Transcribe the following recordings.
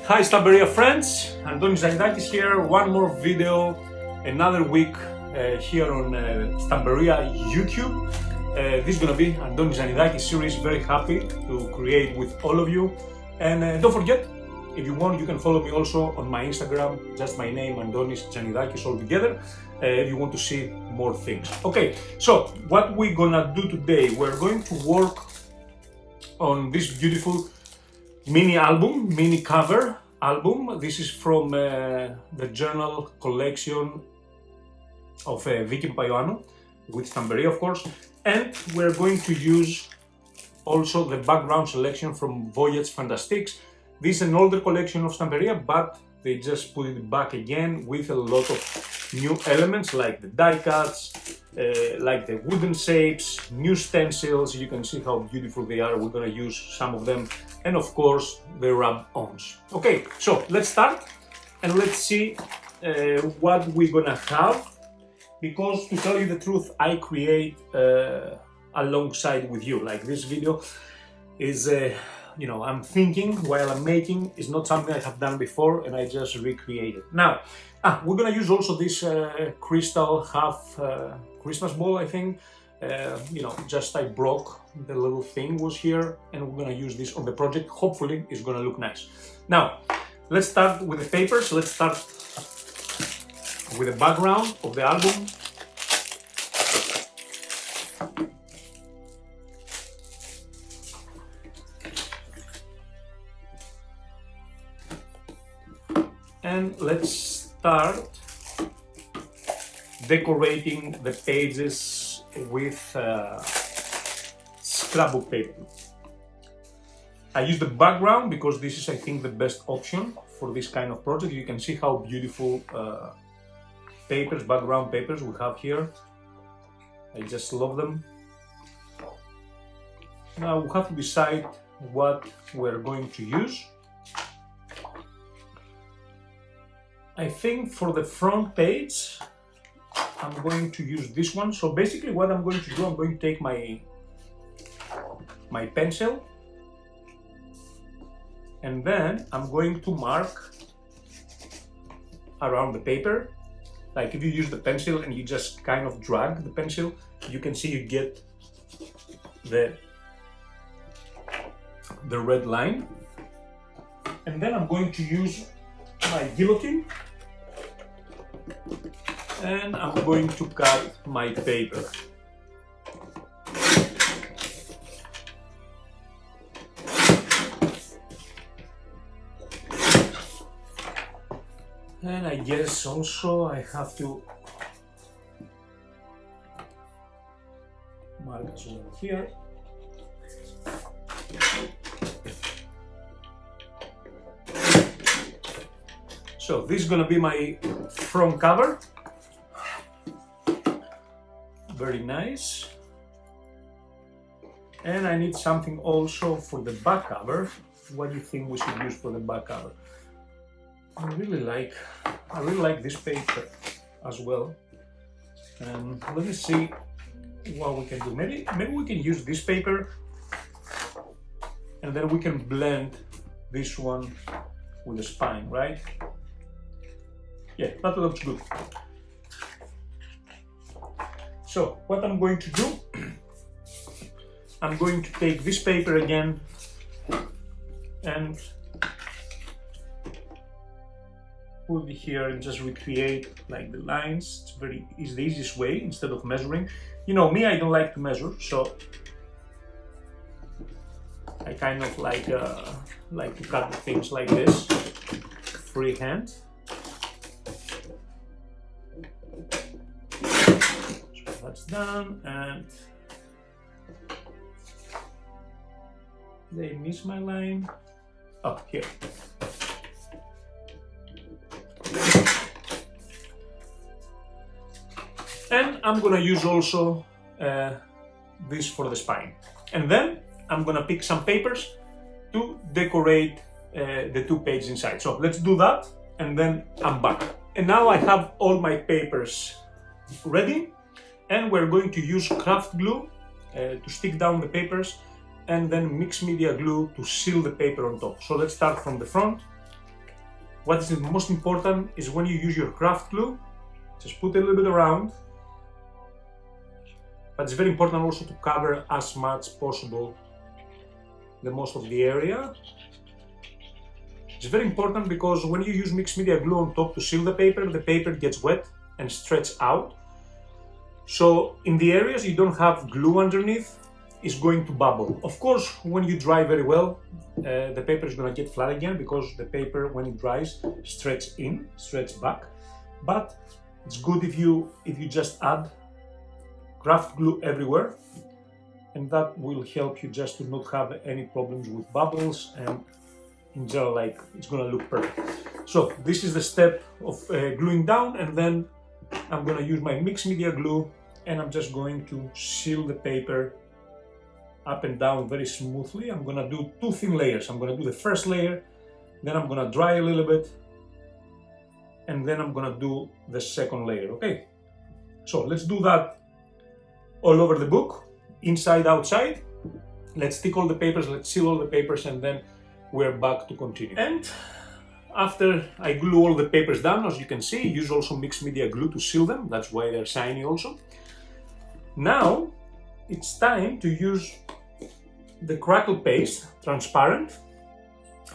Hi Stamperia friends, Antonis Tzanidakis here, one more video, another week here on Stamperia YouTube. This is gonna be Antonis Tzanidakis series, very happy to create with all of you. And don't forget, if you want, you can follow me also on my Instagram, just my name, Antonis Tzanidakis all together, if you want to see more things. Okay, so what we're gonna do today, we're going to work on this beautiful mini album, mini cover album. This is from the journal collection of Vicky Paioannou with Stamperia, of course, and we're going to use also the background selection from Voyage Fantastiques. This is an older collection of Stamperia, but they just put it back again with a lot of new elements like the die cuts, like the wooden shapes, new stencils. You can see how beautiful they are. We're gonna use some of them, and of course the rub-ons. Okay, so let's start and let's see what we're gonna have, because to tell you the truth, I create alongside with you. Like this video is you know, I'm thinking while I'm making, is not something I have done before and I just recreated. Now, we're gonna use also this crystal half Christmas ball, I think. You know, just I broke the little thing was here, and we're gonna use this on the project. Hopefully it's gonna look nice. Now, let's start with the papers. Let's start with the background of the album. And let's start decorating the pages with scrapbook paper. I use the background because this is, I think, the best option for this kind of project. You can see how beautiful papers, background papers we have here. I just love them. Now we have to decide what we're going to use. I think for the front page, I'm going to use this one. So basically what I'm going to do, I'm going to take my pencil, and then I'm going to mark around the paper. Like if you use the pencil and you just kind of drag the pencil, you can see you get the red line. And then I'm going to use my guillotine, and I'm going to cut my paper. And I guess also I have to mark as well here. So this is gonna be my front cover. Very nice. And I need something also for the back cover. What do you think we should use for the back cover? I really like this paper as well. Let me see what we can do. Maybe we can use this paper, and then we can blend this one with the spine, right? Yeah, that looks good. So what I'm going to do, I'm going to take this paper again and put it here and just recreate like the lines. It's the easiest way instead of measuring. You know me, I don't like to measure, so I kind of like to cut the things like this, freehand. That's done, and they miss my line. Oh, here. And I'm gonna use also this for the spine. And then I'm gonna pick some papers to decorate the two pages inside. So let's do that, and then I'm back. And now I have all my papers ready. And we're going to use craft glue to stick down the papers, and then mixed media glue to seal the paper on top. So let's start from the front. what is most important is when you use your craft glue, just put a little bit around, but it's very important also to cover as much possible the most of the area. It's very important because when you use mixed media glue on top to seal the paper gets wet and stretch out. So in the areas you don't have glue underneath, it's going to bubble. Of course, when you dry very well, the paper is going to get flat again because the paper, when it dries, stretch in, stretch back. But it's good if you just add craft glue everywhere, and that will help you just to not have any problems with bubbles, and in general, like, it's going to look perfect. So this is the step of gluing down, and then I'm going to use my mixed media glue and I'm just going to seal the paper up and down very smoothly. I'm going to do 2 thin layers. I'm going to do the first layer, then I'm going to dry a little bit, and then I'm going to do the second layer, okay? So let's do that all over the book, inside, outside. Let's stick all the papers, let's seal all the papers, and then we're back to continue. And after I glue all the papers down, as you can see, use also mixed media glue to seal them. That's why they're shiny also. Now it's time to use the Crackle paste, transparent,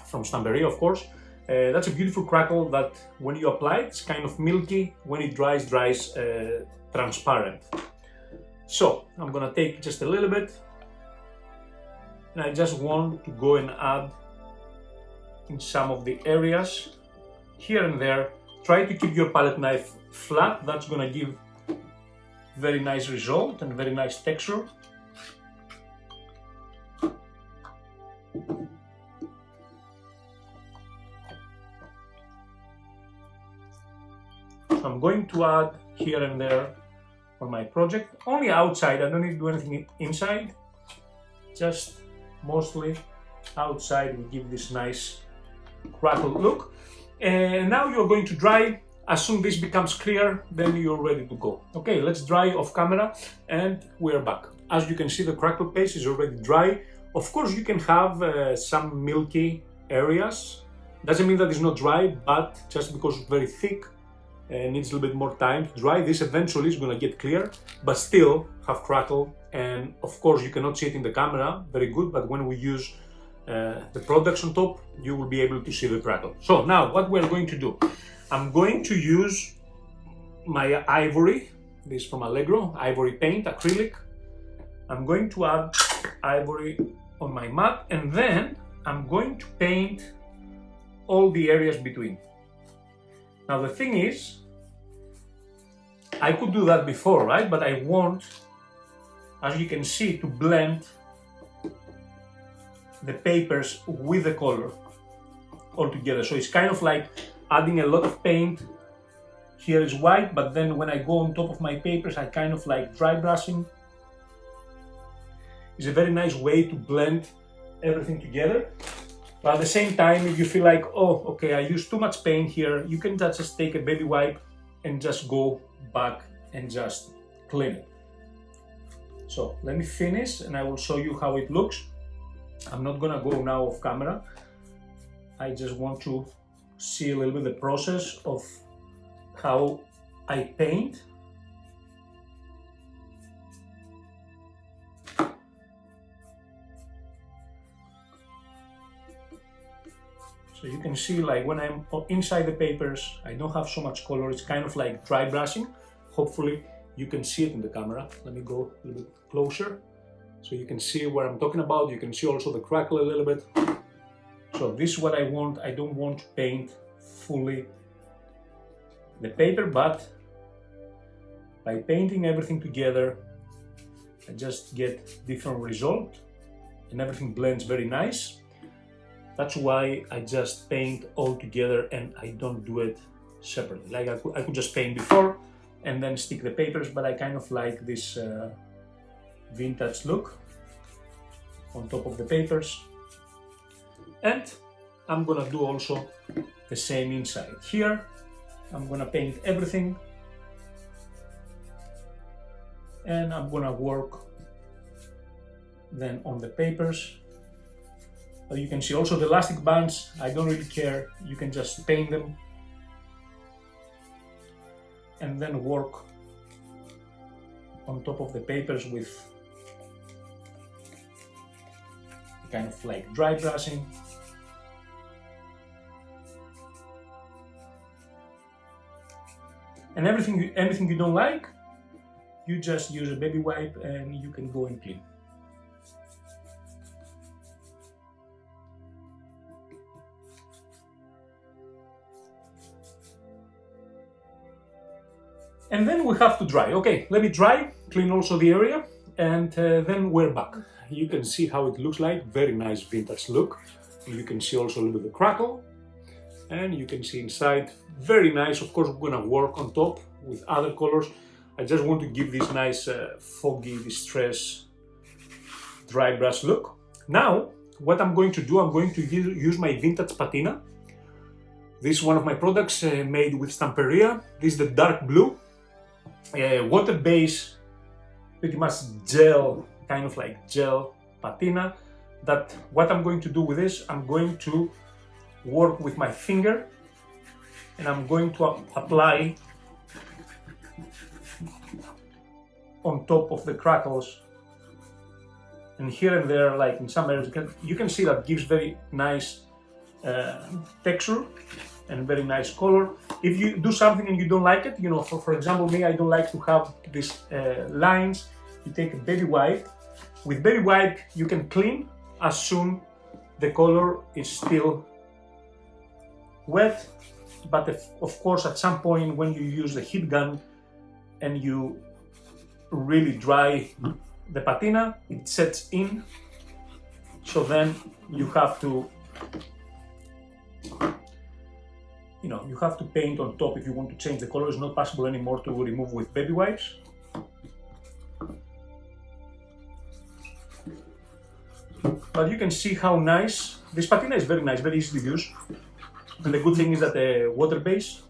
from Stamperia, of course. That's a beautiful crackle that when you apply it, it's kind of milky. When it dries transparent. So I'm gonna take just a little bit, and I just want to go and add in some of the areas here and there. Try to keep your palette knife flat. That's gonna give very nice result and very nice texture. So I'm going to add here and there on my project, only outside. I don't need to do anything inside, just mostly outside will give this nice crackle look. And now you're going to dry. As soon as this becomes clear, then you're ready to go. Okay, let's dry off camera and we're back. As you can see, the crackle paste is already dry. Of course, you can have some milky areas. Doesn't mean that it's not dry, but just because it's very thick, needs a little bit more time to dry. This eventually is going to get clear, but still have crackle. And of course, you cannot see it in the camera very good, but when we use the products on top, you will be able to see the crackle. So now what we're going to do, I'm going to use my Ivory, this is from Allegro, Ivory paint, acrylic. I'm going to add Ivory on my mat, and then I'm going to paint all the areas between. Now the thing is, I could do that before, right? But I want, as you can see, to blend the papers with the color all together. So it's kind of like adding a lot of paint. Here is white, but then when I go on top of my papers, I kind of like dry brushing. It's a very nice way to blend everything together. But at the same time, if you feel like, oh, okay, I used too much paint here, you can just take a baby wipe and just go back and just clean it. So let me finish and I will show you how it looks. I'm not gonna go now off camera. I just want to see a little bit the process of how I paint. So you can see, like, when I'm inside the papers, I don't have so much color. It's kind of like dry brushing. Hopefully you can see it in the camera. Let me go a little bit closer so you can see what I'm talking about. You can see also the crackle a little bit. So this is what I want. I don't want to paint fully the paper, but by painting everything together, I just get different result and everything blends very nice. That's why I just paint all together and I don't do it separately. Like I could just paint before and then stick the papers, but I kind of like this vintage look on top of the papers. And I'm gonna do also the same inside. Here, I'm gonna paint everything and I'm gonna work then on the papers You can see also the elastic bands, I don't really care, you can just paint them and then work on top of the papers with kind of like dry brushing. And anything you don't like, you just use a baby wipe and you can go and clean. And then we have to dry. Okay, let me dry, clean also the area, and then we're back. You can see how it looks like, very nice vintage look. You can see also a little bit of the crackle, and you can see inside, very nice. Of course, we're gonna work on top with other colors. I just want to give this nice foggy distress dry brush look. Now, what I'm going to do, I'm going to use my vintage patina. This is one of my products made with Stamperia. This is the dark blue. Water-based, pretty much gel, kind of like gel patina. That what I'm going to do with this, I'm going to work with my finger and I'm going to apply on top of the crackles, and here and there, like in some areas, you can see that gives very nice texture and very nice color. If you do something and you don't like it, you know, for example, me, I don't like to have these lines. You take a baby wipe. With baby wipe, you can clean as soon the color is still wet. But of course, at some point when you use the heat gun and you really dry the patina, it sets in. So then you have to, you know, you have to paint on top if you want to change the color. It's not possible anymore to remove with baby wipes. But you can see how nice, this patina is very nice, very easy to use. And the good thing is that the water-based.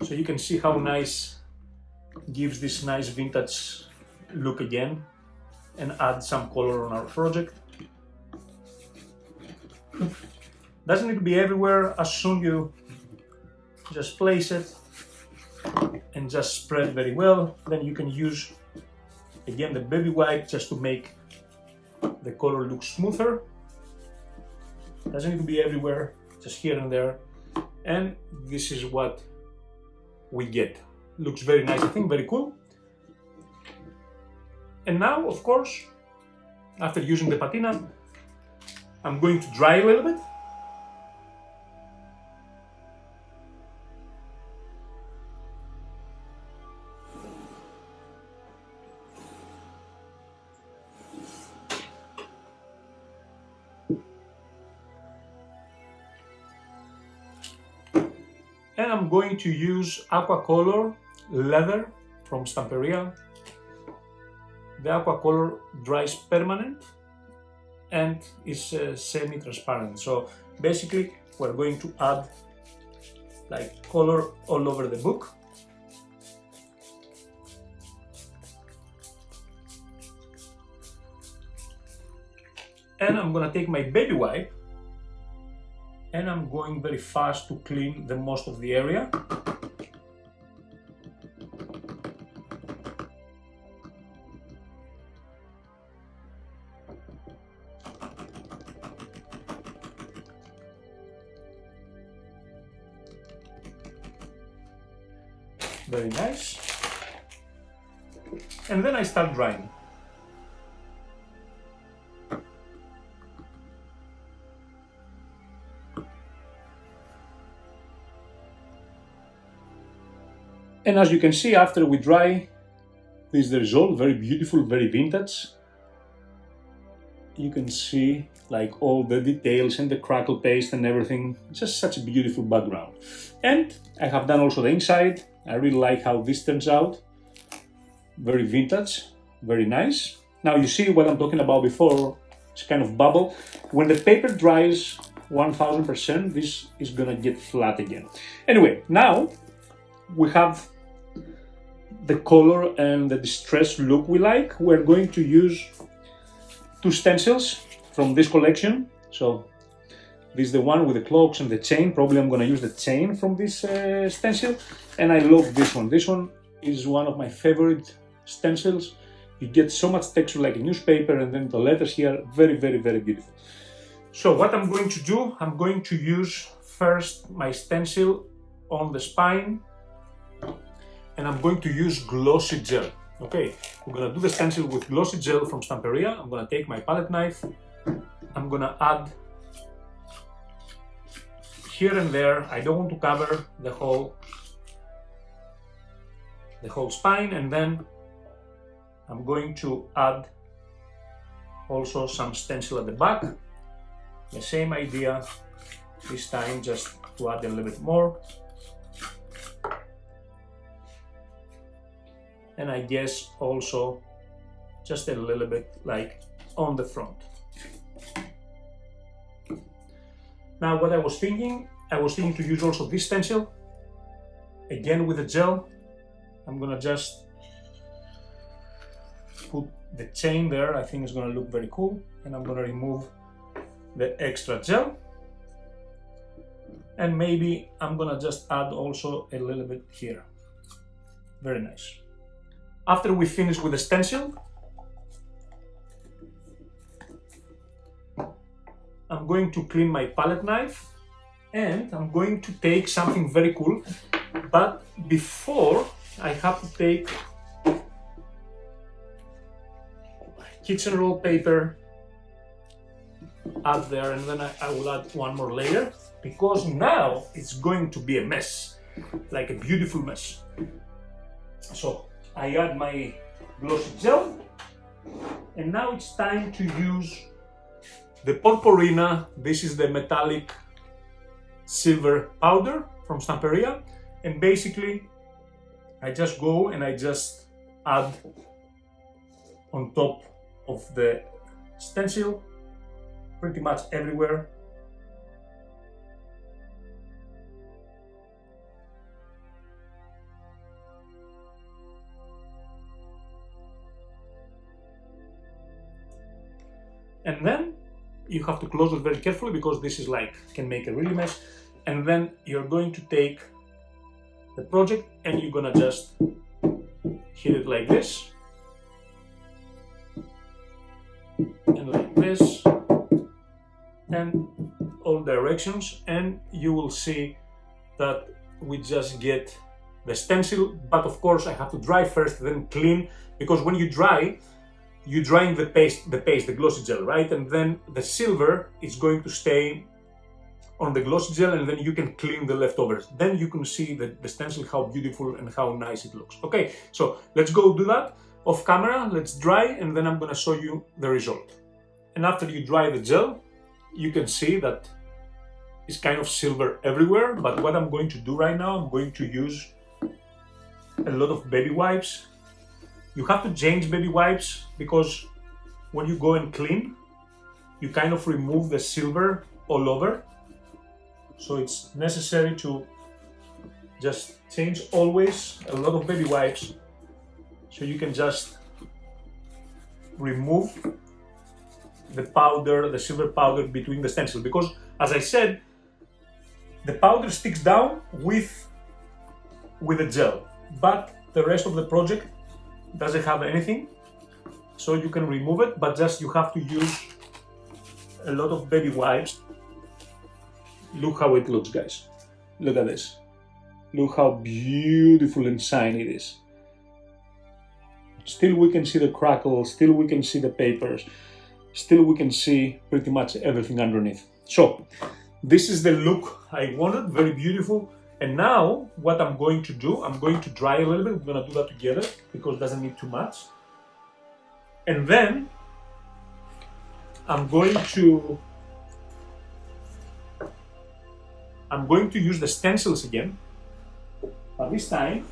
So you can see how nice, gives this nice vintage look again and add some color on our project. Doesn't need to be everywhere. As soon you just place it and just spread very well, then you can use again the baby wipe just to make the color look smoother. Doesn't need to be everywhere, just here and there. And this is what we get. Looks very nice, I think, very cool. And now, of course, after using the patina, I'm going to dry a little bit. And I'm going to use Aqua Color Leather from Stamperia. The Aqua Color dries permanent and is semi-transparent. So basically we're going to add like color all over the book. And I'm gonna take my baby wipe and I'm going very fast to clean the most of the area. Very nice. And then I start drying. And as you can see, after we dry, this is the result, very beautiful, very vintage. You can see like all the details and the crackle paste and everything, just such a beautiful background. And I have done also the inside. I really like how this turns out. Very vintage, very nice. Now you see what I'm talking about before, it's kind of bubble. When the paper dries 1000%, this is gonna get flat again. Anyway, now we have the color and the distressed look we like. We're going to use two stencils from this collection. So this is the one with the cloaks and the chain. Probably I'm gonna use the chain from this stencil, and I love this one. This one is one of my favorite stencils. You get so much texture like a newspaper, and then the letters here, very, very, very beautiful. So what I'm going to do, I'm going to use first my stencil on the spine, and I'm going to use Glossy Gel. Okay, we're gonna do the stencil with Glossy Gel from Stamperia. I'm gonna take my palette knife, I'm gonna add here and there. I don't want to cover the whole spine, and then I'm going to add also some stencil at the back. The same idea, this time just to add a little bit more. And I guess also just a little bit like on the front. Now what I was thinking to use also this stencil, again with the gel. I'm gonna just put the chain there. I think it's gonna look very cool, and I'm gonna remove the extra gel, and maybe I'm gonna just add also a little bit here. Very nice. After we finish with the stencil, I'm going to clean my palette knife, and I'm going to take something very cool, but before I have to take kitchen roll paper, add there, and then I will add one more layer, because now it's going to be a mess, like a beautiful mess. So I add my glossy gel, and now it's time to use the Porporina. This is the metallic silver powder from Stamperia, and basically I just go and I just add on top of the stencil, pretty much everywhere. And then you have to close it very carefully, because this is like, can make a really mess. And then you're going to take the project and you're gonna just hit it like this, and like this, and all directions, and you will see that we just get the stencil. But of course I have to dry first, then clean, because when you dry, you're drying the paste, the glossy gel, right? And then the silver is going to stay on the glossy gel, and then you can clean the leftovers. Then you can see the stencil, how beautiful and how nice it looks. Okay, so let's go do that off camera. Let's dry, and then I'm gonna show you the result. And after you dry the gel, you can see that it's kind of silver everywhere. But what I'm going to do right now, I'm going to use a lot of baby wipes. You have to change baby wipes, because when you go and clean, you kind of remove the silver all over. So it's necessary to just change always a lot of baby wipes, so you can just remove the powder, the silver powder between the stencil, because as I said, the powder sticks down with the gel, but the rest of the project doesn't have anything, so you can remove it, but just you have to use a lot of baby wipes. Look how it looks, guys. Look at this. Look how beautiful and shiny it is. Still we can see the crackle, still we can see the papers, still we can see pretty much everything underneath. So this is the look I wanted, very beautiful. And now what I'm going to do, I'm going to dry a little bit. We're gonna do that together, because it doesn't need too much. And then I'm going to use the stencils again, but this time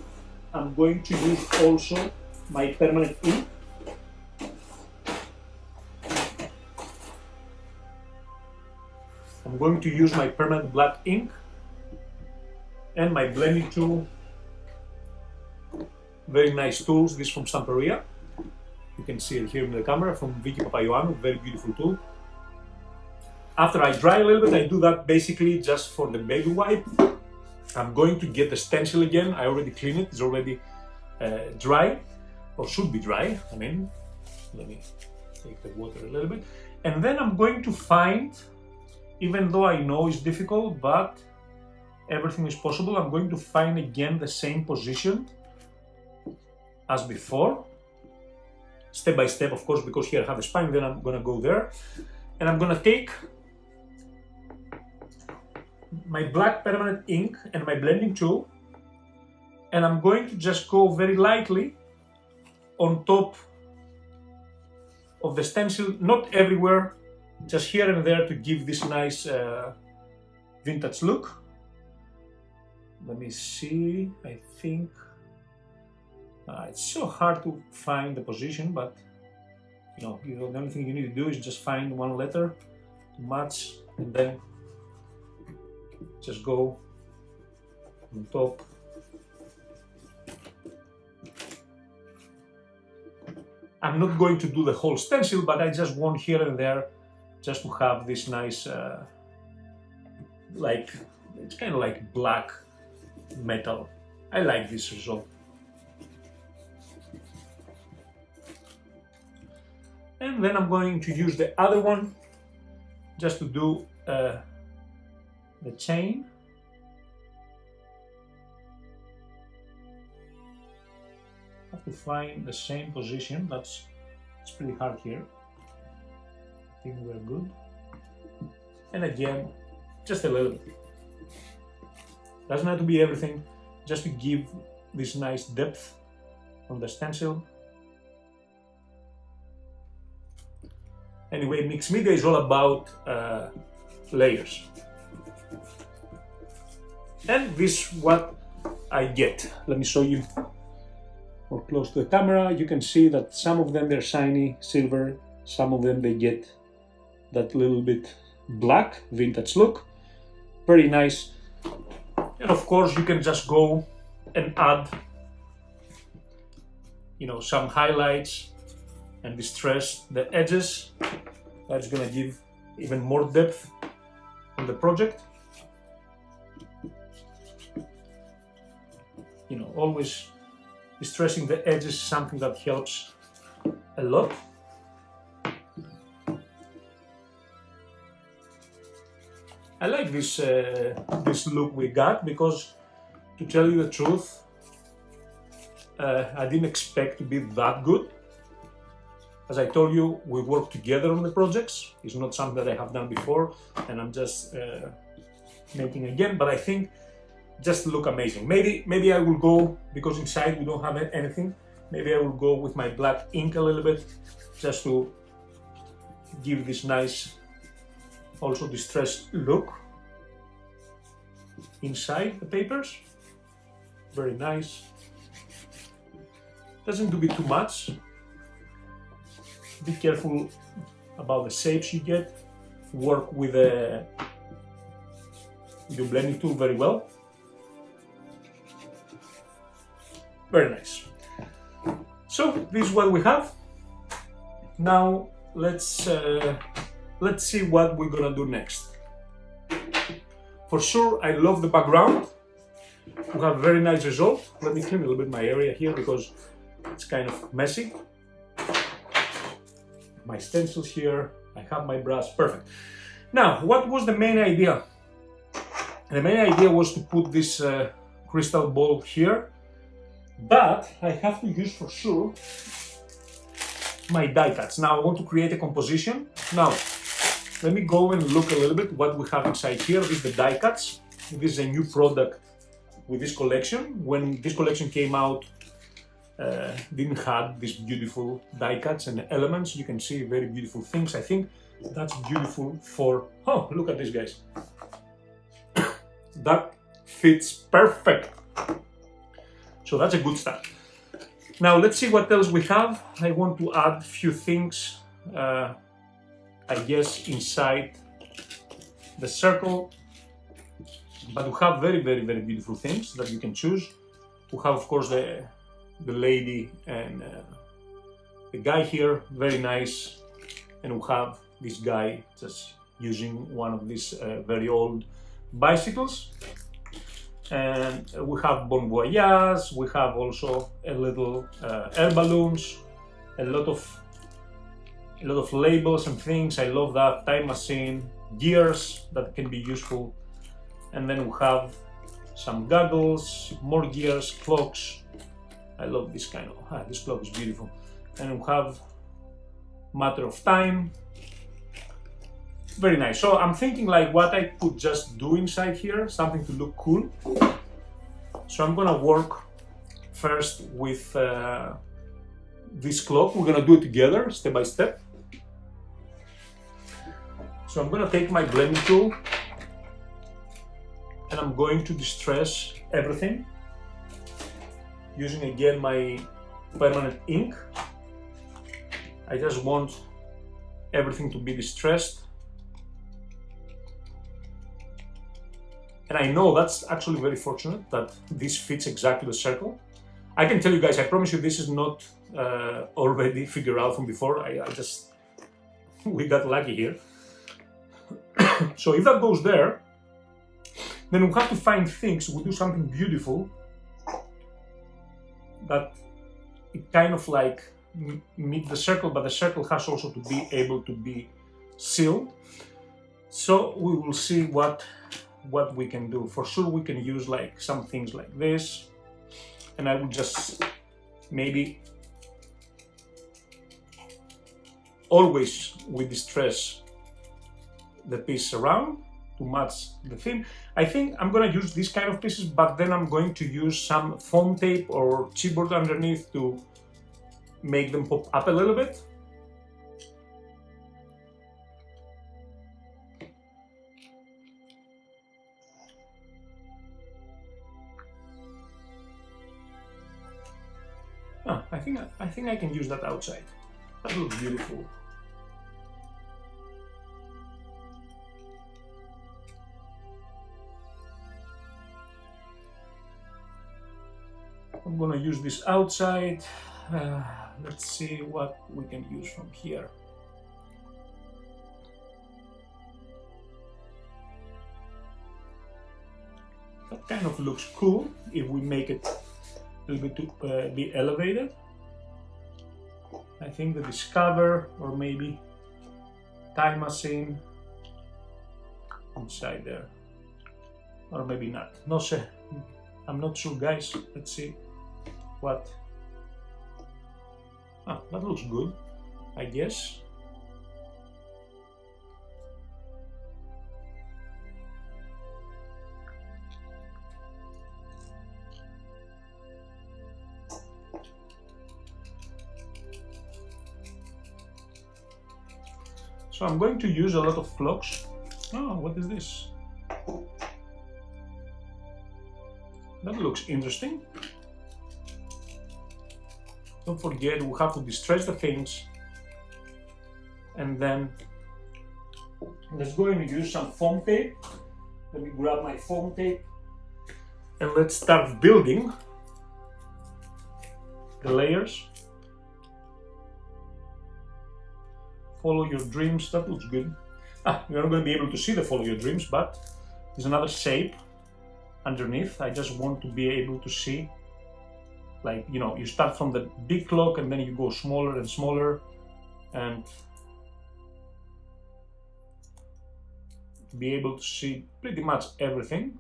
I'm going to use also my permanent ink. I'm going to use my permanent black ink and my blending tool. Very nice tools, this from Stamperia. You can see it here in the camera from Vicky Papaioannou, very beautiful tool. After I dry a little bit, I do that basically just for the baby wipe. I'm going to get the stencil again. I already cleaned it, it's already dry, or should be dry. I mean, let me take the water a little bit. And then I'm going to find, even though I know it's difficult, but everything is possible, I'm going to find again the same position as before. Step by step, of course, because here I have the spine, then I'm gonna go there. And I'm gonna take my black permanent ink and my blending tool, and I'm going to just go very lightly on top of the stencil, not everywhere, just here and there to give this nice vintage look. Let me see, I think it's so hard to find the position, but you know, the only thing you need to do is just find one letter to match, and then just go on top. I'm not going to do the whole stencil, but I just want here and there just to have this nice, like, it's kind of like black metal. I like this result. And then I'm going to use the other one just to do the chain. I have to find the same position. It's pretty hard here. I think we're good. And again, just a little bit. Doesn't have to be everything, just to give this nice depth on the stencil. Anyway, mixed media is all about layers. And this is what I get. Let me show you more close to the camera. You can see that some of them they're shiny silver, some of them they get that little bit black vintage look. Very nice. And of course you can just go and add, you know, some highlights and distress the edges. That's gonna give even more depth on the project. You know, always distressing the edges is something that helps a lot. I like this this look we got because, to tell you the truth, I didn't expect to be that good. As I told you, we work together on the projects. It's not something that I have done before, and I'm just making again. But I think just look amazing. Maybe I will go, because inside we don't have anything. Maybe I will go with my black ink a little bit, just to give this nice, also distressed look inside the papers. Very nice. Doesn't do be too much. Be careful about the shapes you get. Work with your blending tool very well. Very nice. So this is what we have. Now let's see what we're gonna do next. For sure, I love the background. We have a very nice result. Let me clean a little bit my area here because it's kind of messy. My stencils here, I have my brush, perfect. Now, what was the main idea? The main idea was to put this crystal ball here, but I have to use for sure my die cuts. Now I want to create a composition. Now, let me go and look a little bit what we have inside here. This is the die cuts. This is a new product with this collection. When this collection came out, didn't have these beautiful die cuts and elements. You can see very beautiful things. I think that's beautiful for, oh, look at this, guys. That fits perfect. So that's a good start. Now let's see what else we have. I want to add a few things, I guess, inside the circle. But we have very, very, very beautiful things that you can choose. We have, of course, the lady and the guy here, very nice, and we have this guy just using one of these very old bicycles. And we have Bon Voyage, we have also a little air balloons, a lot of labels and things. I love that. Time machine, gears that can be useful, and then we have some goggles, more gears, clocks. I love this kind of, this clock is beautiful. And we have matter of time. Very nice. So I'm thinking like what I could just do inside here, something to look cool. So I'm gonna work first with this clock. We're gonna do it together, step by step. So I'm gonna take my blending tool and I'm going to distress everything using again my permanent ink. I just want everything to be distressed. And I know that's actually very fortunate that this fits exactly the circle. I can tell you guys, I promise you this is not already figured out from before. We got lucky here. So if that goes there, then we have to find things, we do something beautiful that it kind of like meet the circle, but the circle has also to be able to be sealed. So we will see what we can do. For sure we can use like some things like this, and I would just maybe always we distress the piece around to match the theme. I think I'm gonna use these kind of pieces, but then I'm going to use some foam tape or chipboard underneath to make them pop up a little bit. I think I can use that outside. That looks beautiful. I'm gonna use this outside. Let's see what we can use from here. That kind of looks cool if we make it a little bit to be elevated. I think the Discover or maybe Time Machine inside there, or maybe not. No sé. I'm not sure, guys. Let's see what. That looks good, I guess. So I'm going to use a lot of clocks. Oh, what is this? That looks interesting. Don't forget, we have to distress the things, and then let's go and use some foam tape. Let me grab my foam tape and let's start building the layers. Follow your dreams, that looks good. You're not going to be able to see the follow your dreams, but there's another shape underneath. I just want to be able to see, like, you know, you start from the big clock and then you go smaller and smaller, and be able to see pretty much everything.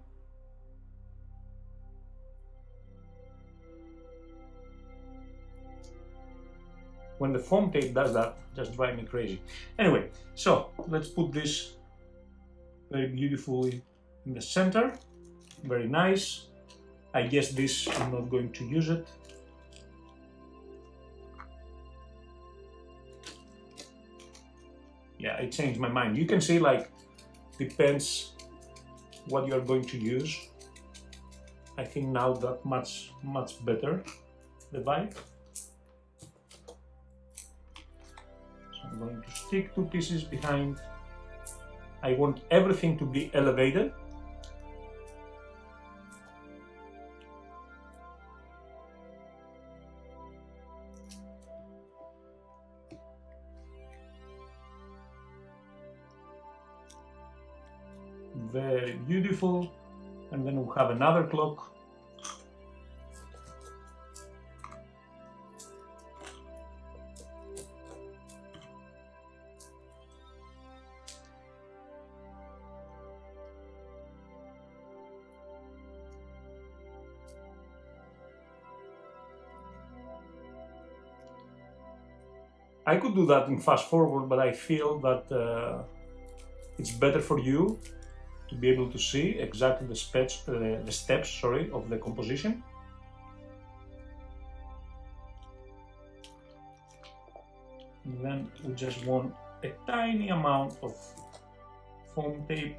When the foam tape does that, just drives me crazy. Anyway, so let's put this very beautifully in the center. Very nice. I guess this, I'm not going to use it. Yeah, I changed my mind. You can see, like, depends what you're going to use. I think now that much better, the vibe. So I'm going to stick two pieces behind. I want everything to be elevated. very beautiful. And then we'll have another clock. I could do that in fast forward, but I feel that it's better for you to be able to see exactly the steps, of the composition. And then we just want a tiny amount of foam tape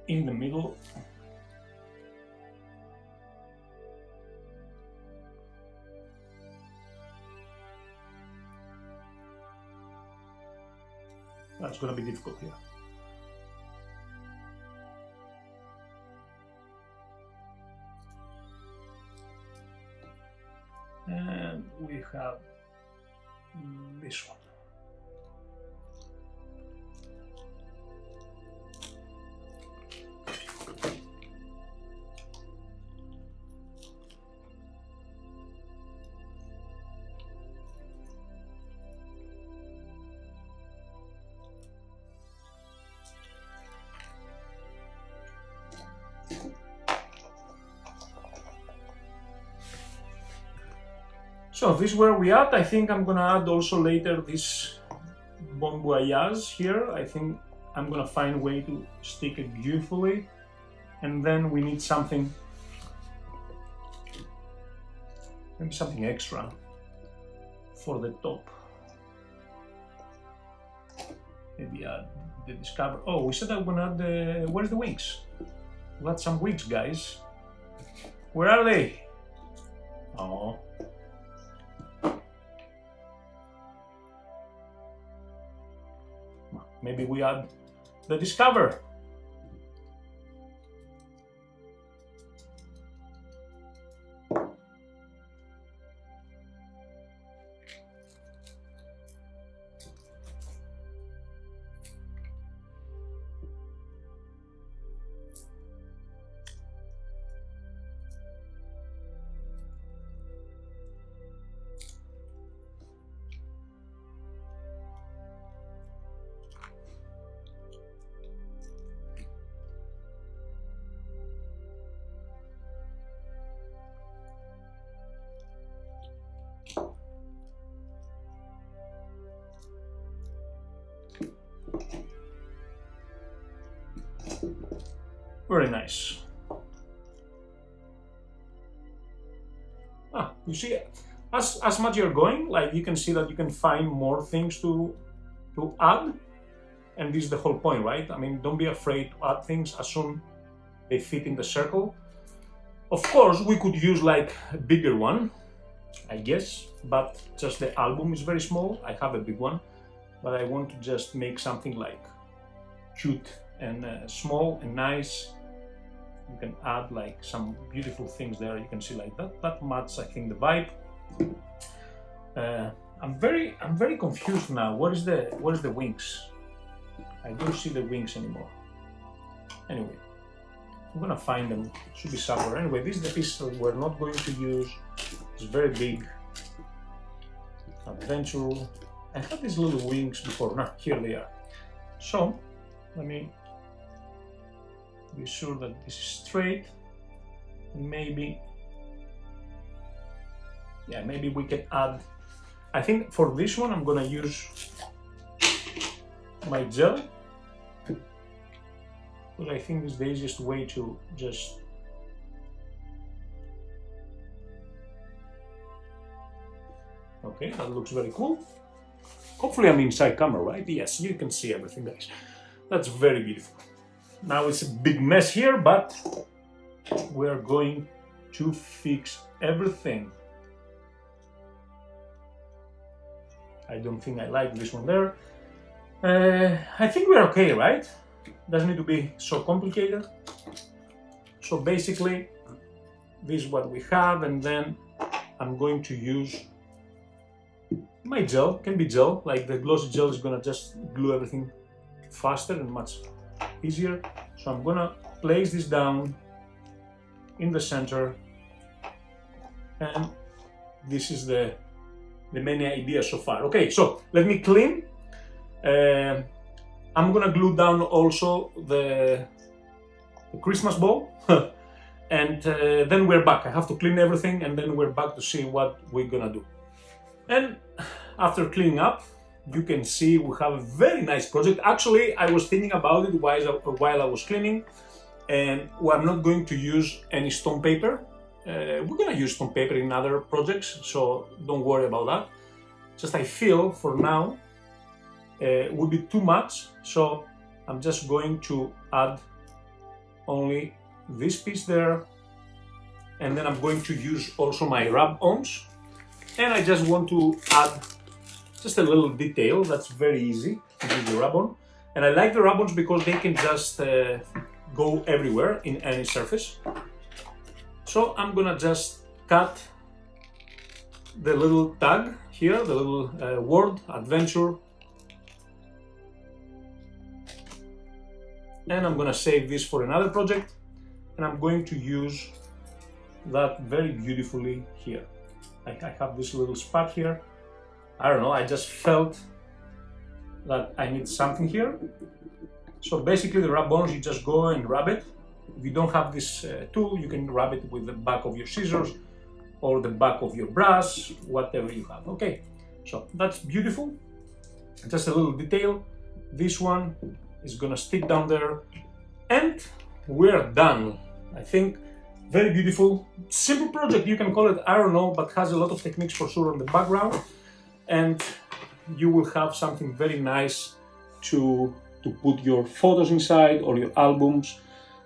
in the middle. That's going to be difficult here. And we have this one. So this is where we at. I think I'm gonna add also later this Bon Voyage here. I think I'm gonna find a way to stick it beautifully. And then we need something, maybe something extra for the top. Maybe add the Discover. Oh, we said I'm gonna add the, where's the wings? We got some wings, guys. Where are they? Oh. Maybe we add the Discover. Very nice. You see, as much you're going, like you can see that you can find more things to add, and this is the whole point, right? I mean, don't be afraid to add things as soon they fit in the circle. Of course, we could use like a bigger one, I guess, but just the album is very small. I have a big one, but I want to just make something like cute and small and nice. You can add like some beautiful things there. You can see like that matches, I think, the vibe. I'm very confused now. What is the wings? I don't see the wings anymore. Anyway, I'm gonna find them. It should be somewhere. Anyway, this is the piece that we're not going to use. It's very big. Adventure. I had these little wings before. Now here they are. So let me be sure that this is straight, and maybe we can add. I think for this one I'm gonna use my gel, because I think it's the easiest way to just okay, that looks very cool. Hopefully I'm inside camera, right? Yes, you can see everything, guys. That's very beautiful. Now it's a big mess here, but we're going to fix everything. I don't think I like this one there. I think we're okay, right? Doesn't need to be so complicated. So basically, this is what we have, and then I'm going to use my gel. Can be gel, like the glossy gel is gonna just glue everything faster and much easier. So I'm gonna place this down in the center, and this is the main idea so far. Okay, so let me clean. I'm gonna glue down also the Christmas ball and then we're back. I have to clean everything and then we're back to see what we're gonna do. And after cleaning up, you can see we have a very nice project. Actually, I was thinking about it while I was cleaning, and I'm not going to use any stone paper. We're gonna use stone paper in other projects, so don't worry about that. Just I feel for now would be too much, so I'm just going to add only this piece there, and then I'm going to use also my rub-ons, and I just want to add just a little detail. That's very easy to use the rub-on, and I like the rub-ons because they can just go everywhere in any surface. So I'm gonna just cut the little tag here, the little word adventure, and I'm gonna save this for another project, and I'm going to use that very beautifully here. I have this little spot here. I don't know, I just felt that I need something here. So basically the rub-ons, you just go and rub it. If you don't have this tool, you can rub it with the back of your scissors or the back of your brush, whatever you have. Okay, so that's beautiful. Just a little detail. This one is gonna stick down there, and we're done. I think very beautiful, simple project. You can call it, I don't know, but has a lot of techniques for sure on the background, and you will have something very nice to put your photos inside or your albums.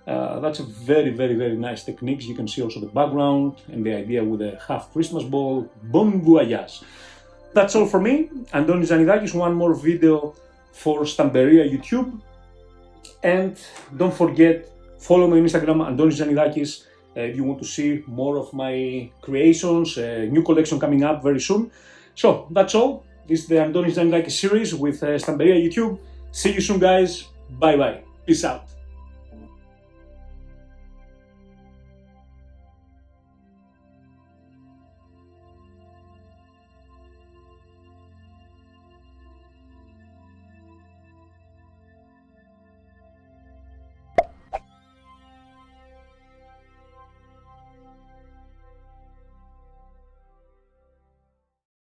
That's a very nice techniques. You can see also the background and the idea with a half Christmas ball. Bon voyage. That's all for me. Antonis Tzanidakis, one more video for Stamperia YouTube. And don't forget, follow my Instagram, Antonis Tzanidakis, if you want to see more of my creations, new collection coming up very soon. So that's all. This is the Antonis Tzanidakis series with Stamperia YouTube. See you soon, guys. Bye bye. Peace out.